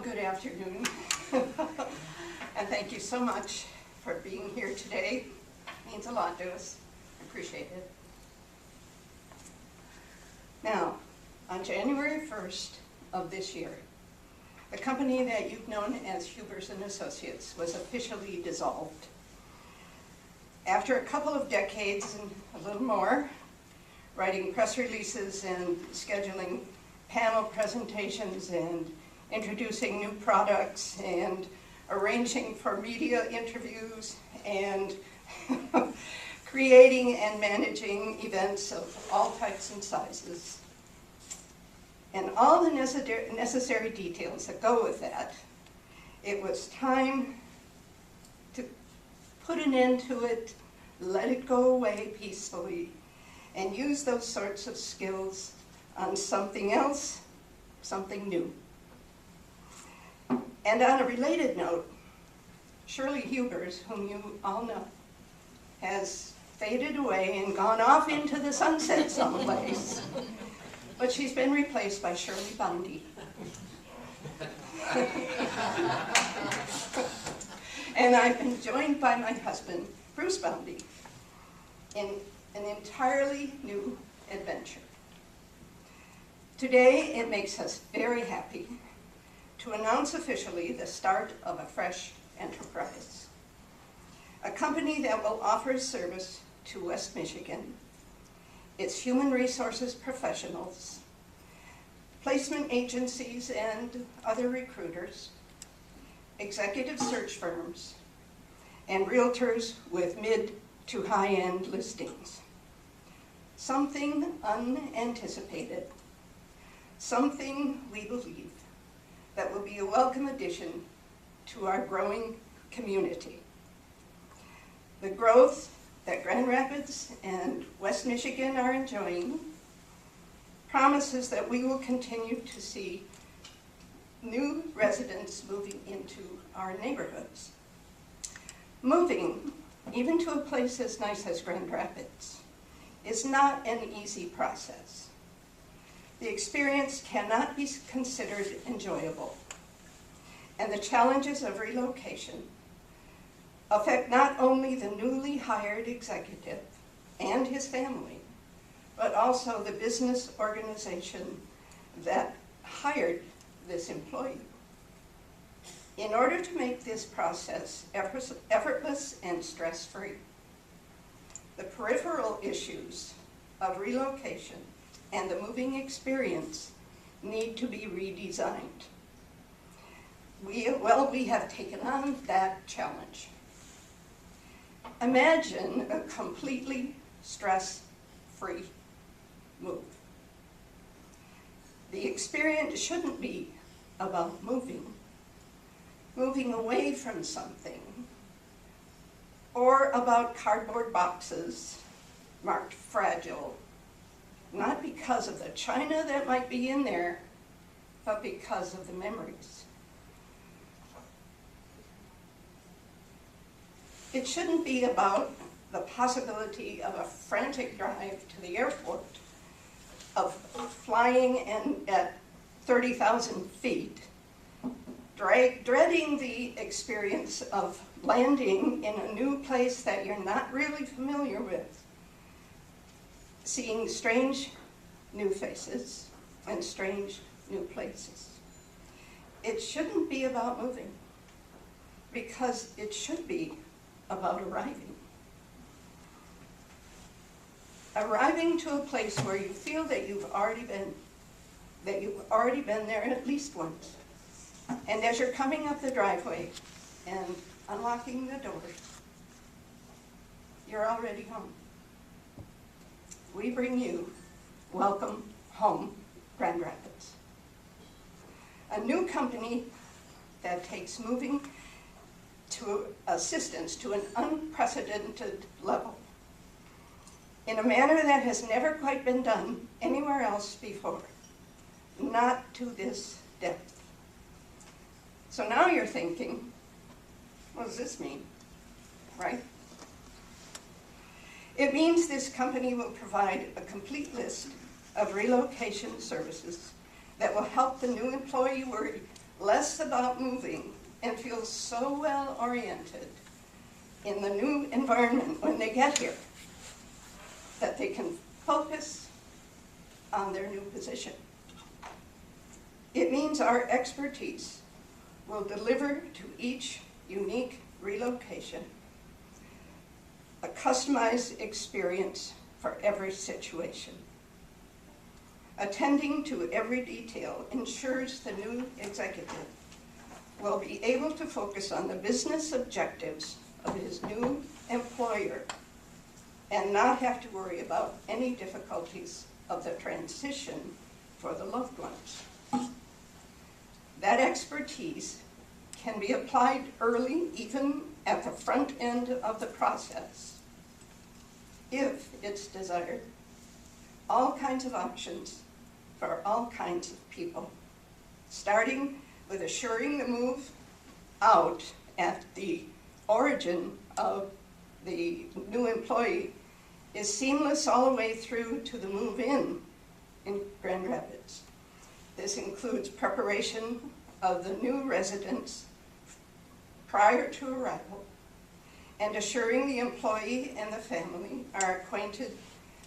good afternoon. And thank you so much for being here today. It means a lot to us. I appreciate it. Now, on January 1st of this year, the company that you've known as Hubers and Associates was officially dissolved. After a couple of decades and a little more, writing press releases and scheduling panel presentations and introducing new products and arranging for media interviews and creating and managing events of all types and sizes, and all the necessary details that go with that, it was time to put an end to it, let it go away peacefully, and use those sorts of skills on something else, something new. And on a related note, Shirley Hubers, whom you all know, has faded away and gone off into the sunset someplace. But she's been replaced by Shirley Boundy. And I've been joined by my husband, Bruce Boundy, in an entirely new adventure. Today, it makes us very happy to announce officially the start of a fresh enterprise. A company that will offer service to West Michigan, its human resources professionals, placement agencies and other recruiters, executive search firms, and realtors with mid to high-end listings. Something unanticipated, something we believe that will be a welcome addition to our growing community. The growth that Grand Rapids and West Michigan are enjoying promises that we will continue to see new residents moving into our neighborhoods. Moving, even to a place as nice as Grand Rapids, is not an easy process. The experience cannot be considered enjoyable, and the challenges of relocation affect not only the newly hired executive and his family, but also the business organization that hired this employee. In order to make this process effortless and stress-free, the peripheral issues of relocation and the moving experience need to be redesigned. We have taken on that challenge. Imagine a completely stress-free move. The experience shouldn't be about moving away from something, or about cardboard boxes marked fragile, not because of the china that might be in there, but because of the memories. It shouldn't be about the possibility of a frantic drive to the airport, of flying at 30,000 feet, dreading the experience of landing in a new place that you're not really familiar with, seeing strange new faces and strange new places. It shouldn't be about moving, because it should be about arriving. Arriving to a place where you feel that you've already been there at least once. And as you're coming up the driveway and unlocking the door, you're already home. We bring you Welcome Home Grand Rapids, a new company that takes moving to assistance to an unprecedented level in a manner that has never quite been done anywhere else before, not to this depth. So now you're thinking, what does this mean, right? It means this company will provide a complete list of relocation services that will help the new employee less about moving, and feel so well oriented in the new environment when they get here that they can focus on their new position. It means our expertise will deliver to each unique relocation a customized experience for every situation. Attending to every detail ensures the new executive will be able to focus on the business objectives of his new employer and not have to worry about any difficulties of the transition for the loved ones. That expertise can be applied early, even at the front end of the process, if it's desired. All kinds of options for all kinds of people, starting with assuring the move out at the origin of the new employee is seamless all the way through to the move in Grand Rapids. This includes preparation of the new residents prior to arrival and assuring the employee and the family are acquainted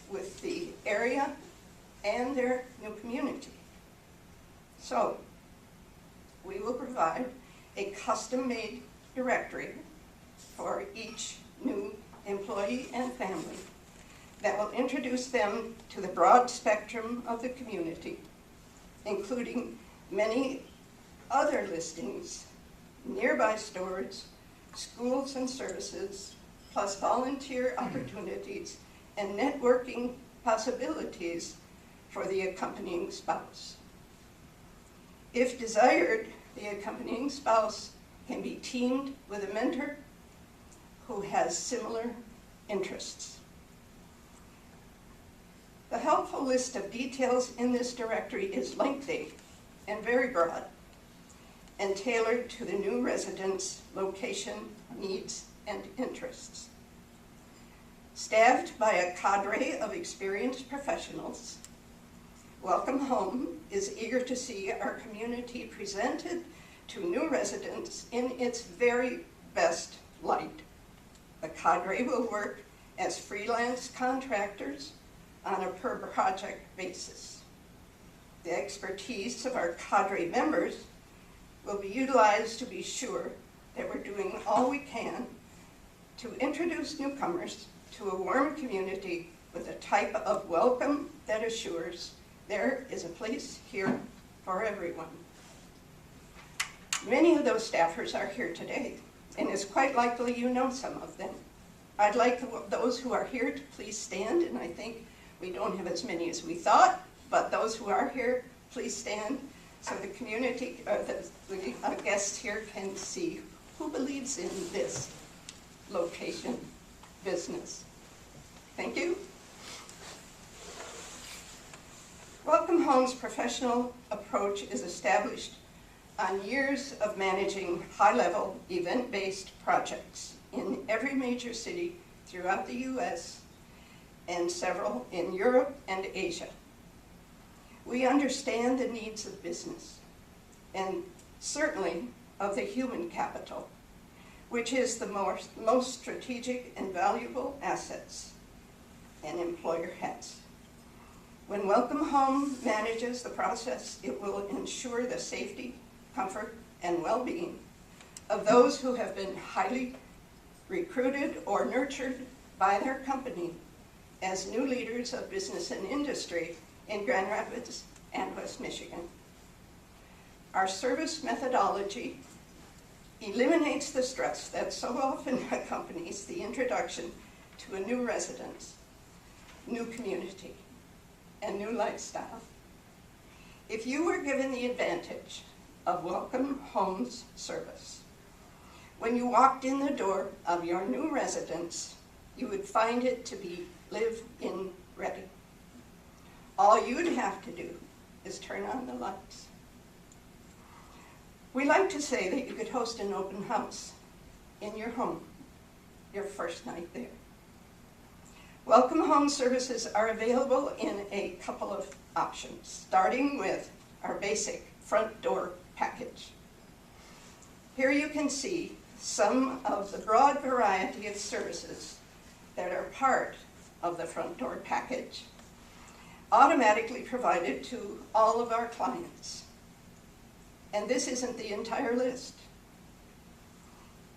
with the area and their new community. So, we will provide a custom-made directory for each new employee and family that will introduce them to the broad spectrum of the community, including many other listings, nearby stores, schools and services, plus volunteer opportunities and networking possibilities for the accompanying spouse. If desired, the accompanying spouse can be teamed with a mentor who has similar interests. The helpful list of details in this directory is lengthy and very broad and tailored to the new residents' location, needs, and interests. Staffed by a cadre of experienced professionals, Welcome Home is eager to see our community presented to new residents in its very best light. The cadre will work as freelance contractors on a per project basis. The expertise of our cadre members will be utilized to be sure that we're doing all we can to introduce newcomers to a warm community with a type of welcome that assures there is a place here for everyone. Many of those staffers are here today, and it's quite likely you know some of them. I'd like those who are here to please stand, and I think we don't have as many as we thought, but those who are here, please stand so the community, the guests here can see who believes in this location business. Thank you. Welcome Home's professional approach is established on years of managing high-level event-based projects in every major city throughout the U.S. and several in Europe and Asia. We understand the needs of business and certainly of the human capital, which is the most strategic and valuable assets an employer has. When Welcome Home manages the process, it will ensure the safety, comfort, and well-being of those who have been highly recruited or nurtured by their company as new leaders of business and industry in Grand Rapids and West Michigan. Our service methodology eliminates the stress that so often accompanies the introduction to a new residence, new community, and new lifestyle. If you were given the advantage of Welcome Home's service, when you walked in the door of your new residence, you would find it to be live-in ready. All you'd have to do is turn on the lights. We like to say that you could host an open house in your home, your first night there. Welcome Home services are available in a couple of options, starting with our basic front door package, Here you can see some of the broad variety of services that are part of the front door package, automatically provided to all of our clients. And this isn't the entire list.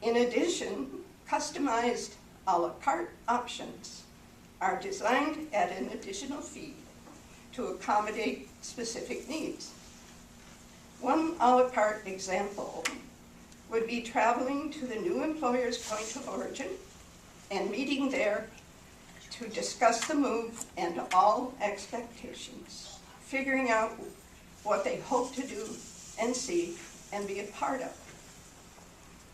In addition, customized a la carte options are designed at an additional fee to accommodate specific needs. One a la carte example would be traveling to the new employer's point of origin and meeting there to discuss the move and all expectations, figuring out what they hope to do and see and be a part of,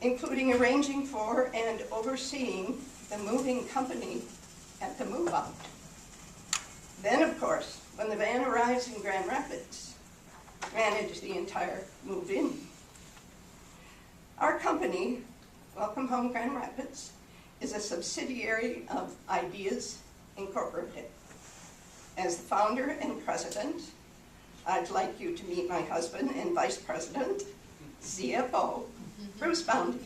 including arranging for and overseeing the moving company at the move out. Then, of course, when the van arrives in Grand Rapids, manage the entire move in. Our company, Welcome Home Grand Rapids, is a subsidiary of Ideas Incorporated. As the founder and president, I'd like you to meet my husband and vice president, CFO, Bruce Boundy.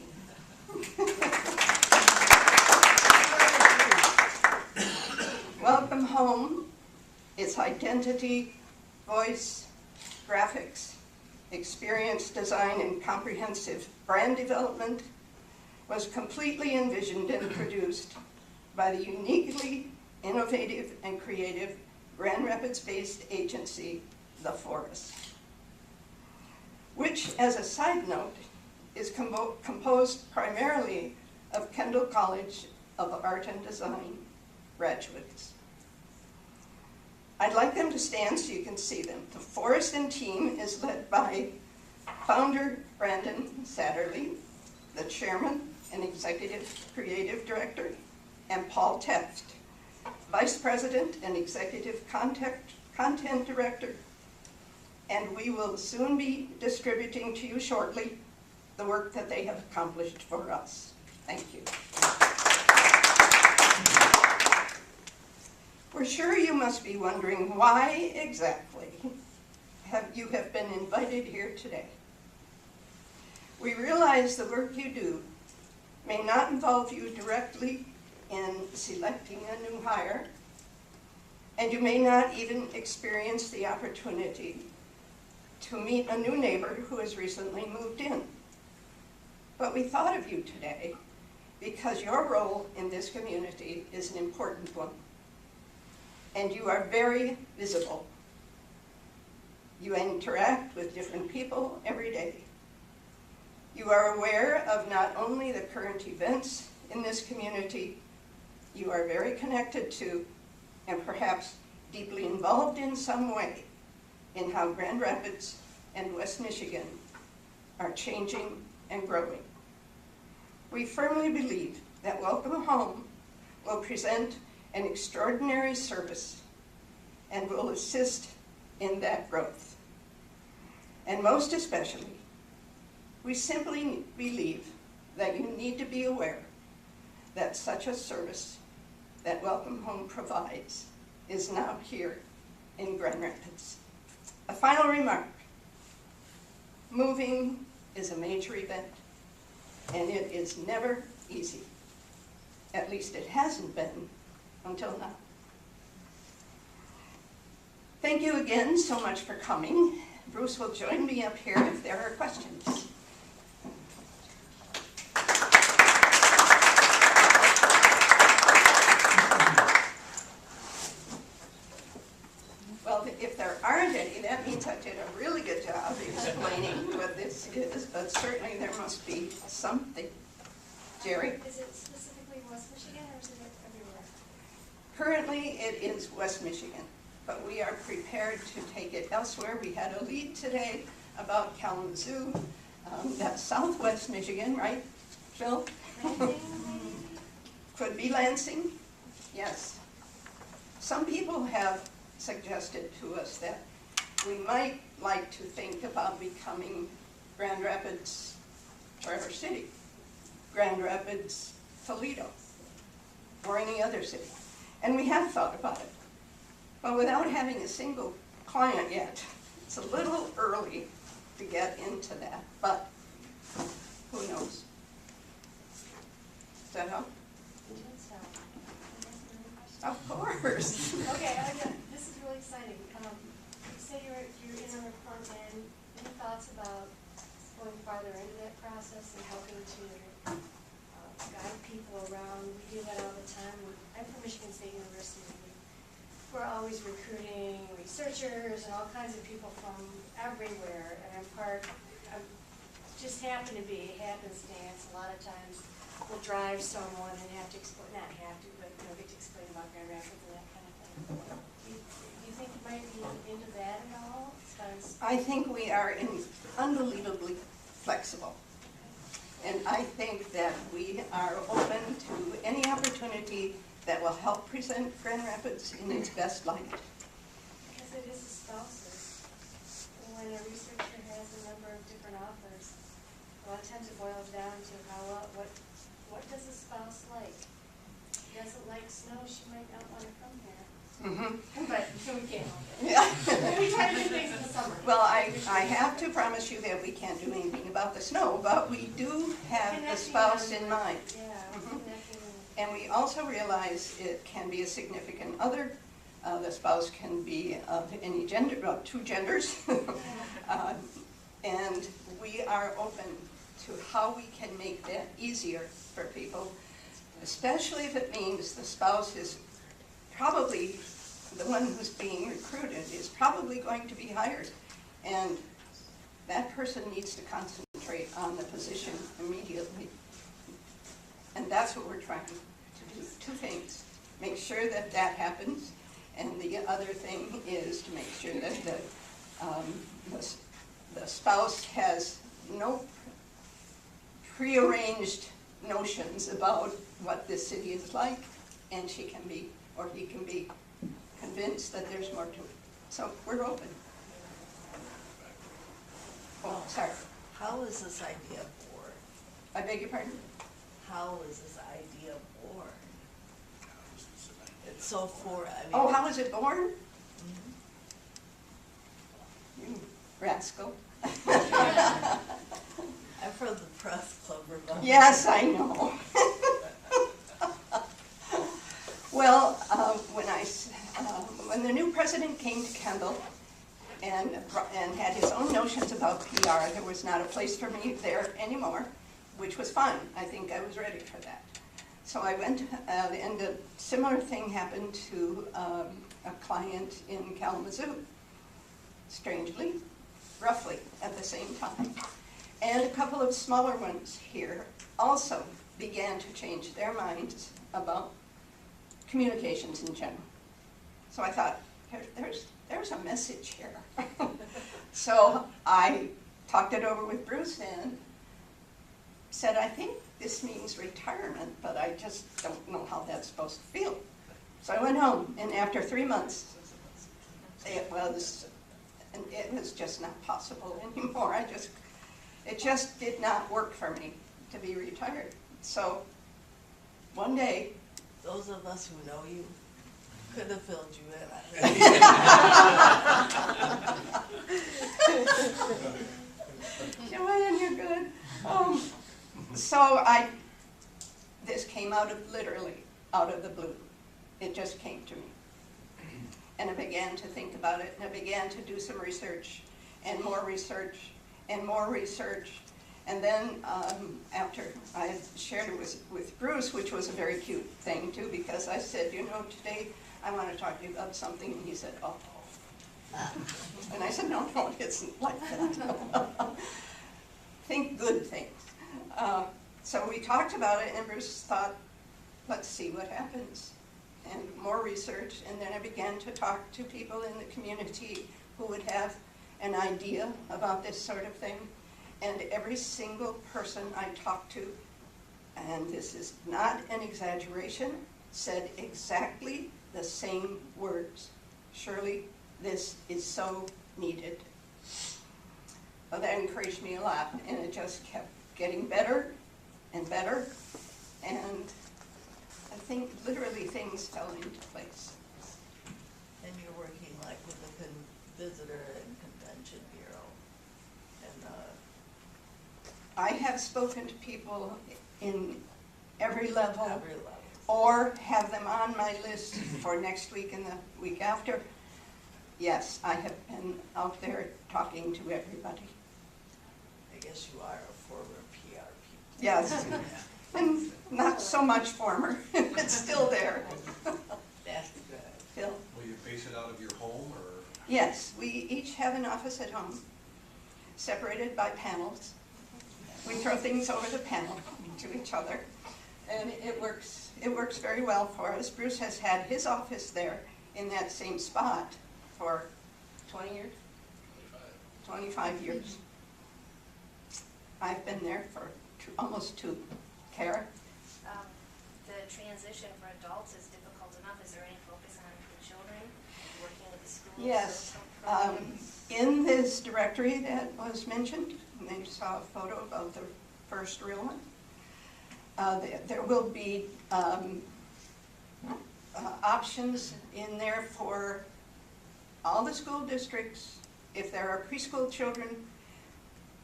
Welcome Home, its identity, voice, graphics, experience design, and comprehensive brand development was completely envisioned and produced by the uniquely innovative and creative Grand Rapids-based agency, The Forest, which, as a side note, is composed primarily of Kendall College of Art and Design graduates. I'd like them to stand so you can see them. The Forest and team is led by founder Brandon Satterley, the chairman and executive creative director, and Paul Teft, vice president and executive content director. And we will soon be distributing to you shortly the work that they have accomplished for us. Thank you. We're sure you must be wondering why exactly you have been invited here today. We realize the work you do may not involve you directly in selecting a new hire, and you may not even experience the opportunity to meet a new neighbor who has recently moved in. But we thought of you today because your role in this community is an important one, and you are very visible. You interact with different people every day. You are aware of not only the current events in this community, you are very connected to, and perhaps deeply involved in some way, in how Grand Rapids and West Michigan are changing and growing. We firmly believe that Welcome Home will present an extraordinary service and will assist in that growth. And most especially, we simply believe that you need to be aware that such a service that Welcome Home provides is now here in Grand Rapids. A final remark. Moving is a major event, and it is never easy. At least it hasn't been until now. Thank you again so much for coming. Bruce will join me up here if there are questions. Well, if there aren't any, that means I did a really good job explaining what this is, but certainly there must be something. Jerry? Is it specifically West Michigan, or is it everywhere? Currently, it is West Michigan, but we are prepared to take it elsewhere. We had a lead today about Kalamazoo. That's Southwest Michigan, right, Phil? Could be Lansing, yes. Some people have suggested to us that we might like to think about becoming Grand Rapids, Traverse City, Grand Rapids, Toledo, or any other city. And we have thought about it. But without having a single client yet, it's a little early to get into that. But Who knows? Does that help? So, Of course. okay, this is really exciting. You say you're in a report, and any thoughts about going farther into that process and helping to guide people around? We do that all the time. I'm from Michigan State University. We're always recruiting researchers and all kinds of people from everywhere, and I'm just happen to be happenstance. A lot of times we'll drive someone and have to explain, not have to, but get to explain about Grand Rapids and that kind of thing. Do you think you might be into that at all? I think we are unbelievably flexible. And I think that we are open to any opportunity that will help present Grand Rapids in its best light. Because it is a spouses. When a researcher has a number of different authors, a lot of times it boils down to what does a spouse like? She doesn't like snow, she might not want to come here. Mm-hmm. But we can't help it. Yeah. We try to do things in the summer. Well, I have to promise you that we can't do anything about the snow, but we do have the spouse in mind. Yeah, Mhm. connecting. And we also realize it can be a significant other. The spouse can be of any gender, well, two genders. And we are open to how we can make that easier for people, especially if it means the spouse is probably, the one who's being recruited is probably going to be hired. And that person needs to concentrate on the position immediately. And that's what we're trying to do. Two things. Make sure that that happens. And the other thing is to make sure that the spouse has no prearranged notions about what this city is like, and she can be, or he can be, convinced that there's more to it. So we're open. Oh, sorry. How is this idea born? I beg your pardon? How is this idea born? It's so foreign. I mean, Oh, how was it born? Mhm. You rascal. I'm from the press club, remember? Yes, I know. Well, when the new president came to Kendall and had his own notions about PR, there was not a place for me there anymore, which was fine. I think I was ready for that. So I went, and a similar thing happened to a client in Kalamazoo, strangely, roughly at the same time. And a couple of smaller ones here also began to change their minds about communications in general. So I thought, there's a message here. So I talked it over with Bruce and said, I think this means retirement, but I just don't know how that's supposed to feel. So I went home, and after 3 months, it was just not possible anymore. It just did not work for me to be retired. So one day, Those of us who know you could have filled you in. Joanne, you're good. This came literally out of the blue. It just came to me. And I began to think about it, and I began to do some research, and more research, and more research. And then after I shared it with Bruce, which was a very cute thing too, because I said, today I want to talk to you about something, and he said, oh. And I said, no, it isn't like that. Think good things. So we talked about it, and Bruce thought, let's see what happens. And more research, and then I began to talk to people in the community who would have an idea about this sort of thing. And every single person I talked to, and this is not an exaggeration, said exactly the same words. Shirley, this is so needed. Well, that encouraged me a lot, and it just kept getting better and better, and I think literally things fell into place. And you're working like with the Visitor and Convention Bureau. And I have spoken to people in every level, Every level. or have them on my list for next week and the week after. Yes, I have been out there talking to everybody. I guess you are a former PR people. Yes, and not so much former, it's still there. That's good. Phil? Will you face it out of your home, or? Yes, we each have an office at home, separated by panels. We throw things over the panel to each other, and it works very well for us. Bruce has had his office there in that same spot for 20 years? 25 years. I've been there for almost 2. Kara? The transition for adults is difficult enough. Is there any focus on the children, working with the schools? Yes. social programs? In this directory that was mentioned, and you saw a photo of the first real one, there will be options in there for all the school districts. If there are preschool children,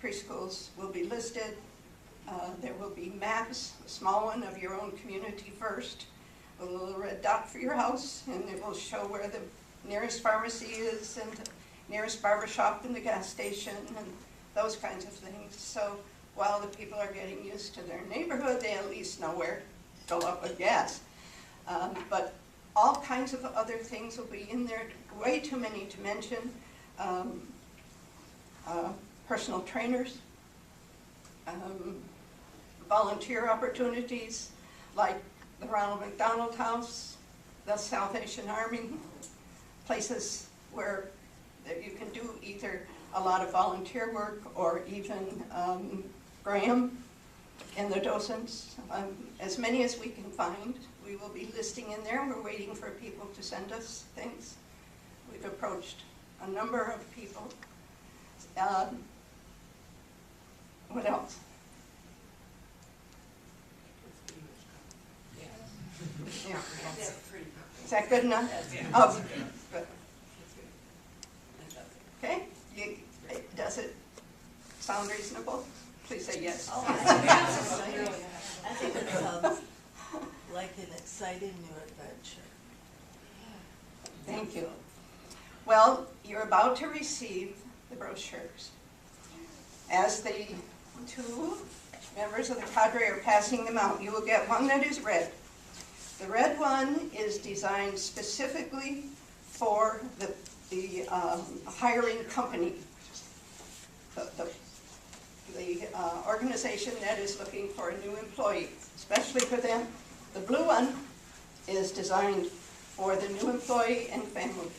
preschools will be listed. There will be maps, a small one of your own community first, a little red dot for your house, and it will show where the nearest pharmacy is and the nearest barber shop and the gas station and those kinds of things. So while the people are getting used to their neighborhood, they at least know where to fill up with gas. But all kinds of other things will be in there, way too many to mention. Personal trainers, volunteer opportunities like the Ronald McDonald House, the Salvation Army, places where that you can do either a lot of volunteer work or even Graham and the docents, as many as we can find. We will be listing in there. We're waiting for people to send us things. We've approached a number of people. What else? Yeah. Is that good enough? Oh, good. Okay, does it sound reasonable? Please say yes. Oh, I think it sounds like an exciting new adventure. Thank you. Well, you're about to receive the brochures. As the 2 members of the cadre are passing them out, you will get one that is red. The red one is designed specifically for the hiring company, the organization that is looking for a new employee, especially for them. The blue one is designed for the new employee and family.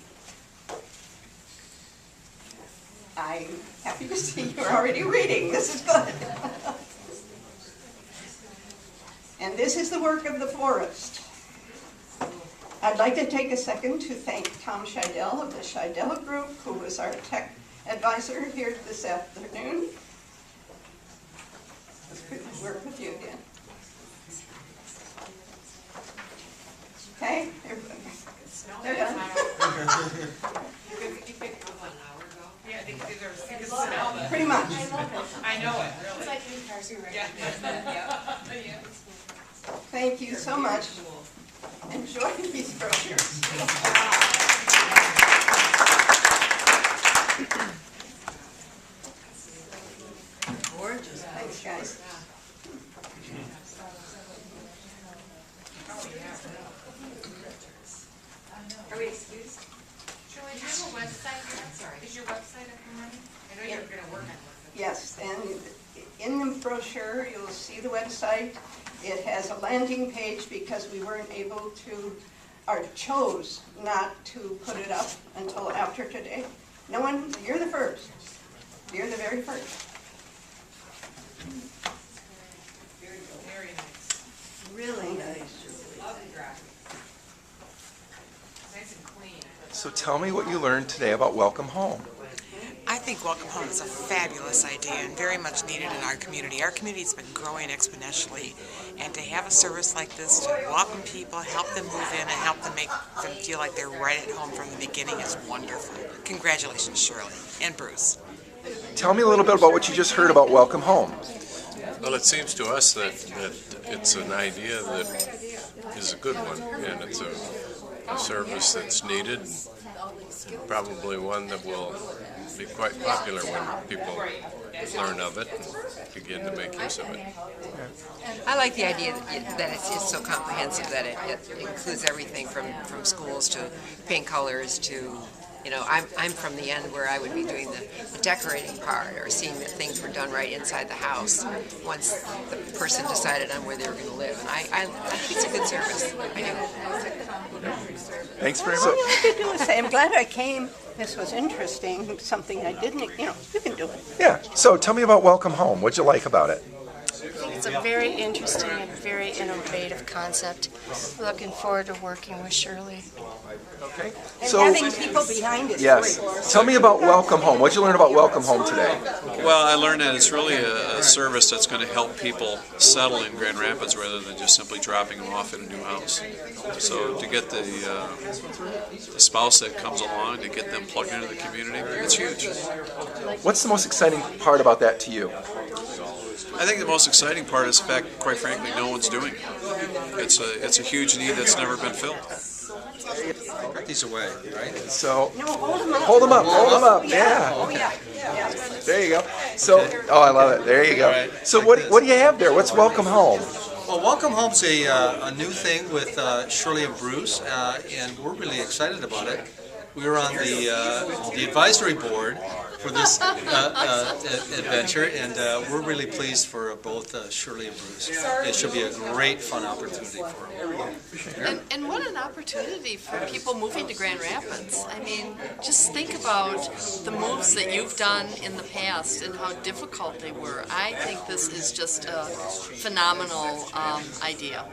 I'm happy to see you're already reading. This is good. And this is the work of the florist. I'd like to take a second to thank Tom Scheidel of the Scheidel Group, who was our tech advisor here this afternoon. It's good to work with you again. Okay, everybody. They're done. You picked up an hour ago? Yeah, they can smell it. Pretty much. I love it. I know it, It's really. like new cars, you're right. Yeah. Thank you so much. Enjoy these brochures. Gorgeous. Thanks, guys. Are we excused? Julie, do you have a website here? I'm sorry. Is your website up and running? I know you're gonna work on one. Yes, and in the brochure, you'll see the website. It has a landing page because we weren't able to, or chose not to put it up until after today. No one, you're the first. You're the very first. Very nice. Really nice, Julie. Love the graphics. Nice and clean. So tell me what you learned today about Welcome Home. I think Welcome Home is a fabulous idea and very much needed in our community. Our community's been growing exponentially, and to have a service like this to welcome people, help them move in, and help them make them feel like they're right at home from the beginning is wonderful. Congratulations, Shirley and Bruce. Tell me a little bit about what you just heard about Welcome Home. Well, it seems to us that it's an idea that is a good one, and it's a service that's needed, and probably one that will be quite popular when people learn of it and begin to make use of it. I like the idea that it's so comprehensive, that it includes everything from schools to paint colors to, you know, I'm from the end where I would be doing the decorating part or seeing that things were done right inside the house once the person decided on where they were going to live. And I think it's a good service. I do. Thanks very So much. I could do a say, I'm glad I came. This was interesting, something I didn't, you know, you can do it. Yeah, so tell me about Welcome Home. What'd you like about it? I think it's a very interesting and very innovative concept. Looking forward to working with Shirley. Okay. And So, having people behind it. yes, tell me about Welcome Home. What'd you learn about Welcome Home today? Well, I learned that it's really a service that's going to help people settle in Grand Rapids rather than just simply dropping them off at a new house. So to get the spouse that comes along, to get them plugged into the community, it's huge. What's the most exciting part about that to you? I think the most exciting part is the fact, quite frankly, no one's doing it. It's a huge need that's never been filled. Put these away, right? So, No, hold them up. hold them up, hold them up, yeah. Oh, yeah. Yeah. There you go. So, oh, I love it. There you go. So what do you have there? What's Welcome Home? Well, Welcome Home's a new thing with Shirley and Bruce, and we're really excited about it. We were on the advisory board for this adventure, and we're really pleased for both Shirley and Bruce. It should be a great, fun opportunity for them. And what an opportunity for people moving to Grand Rapids. I mean, just think about the moves that you've done in the past and how difficult they were. I think this is just a phenomenal idea.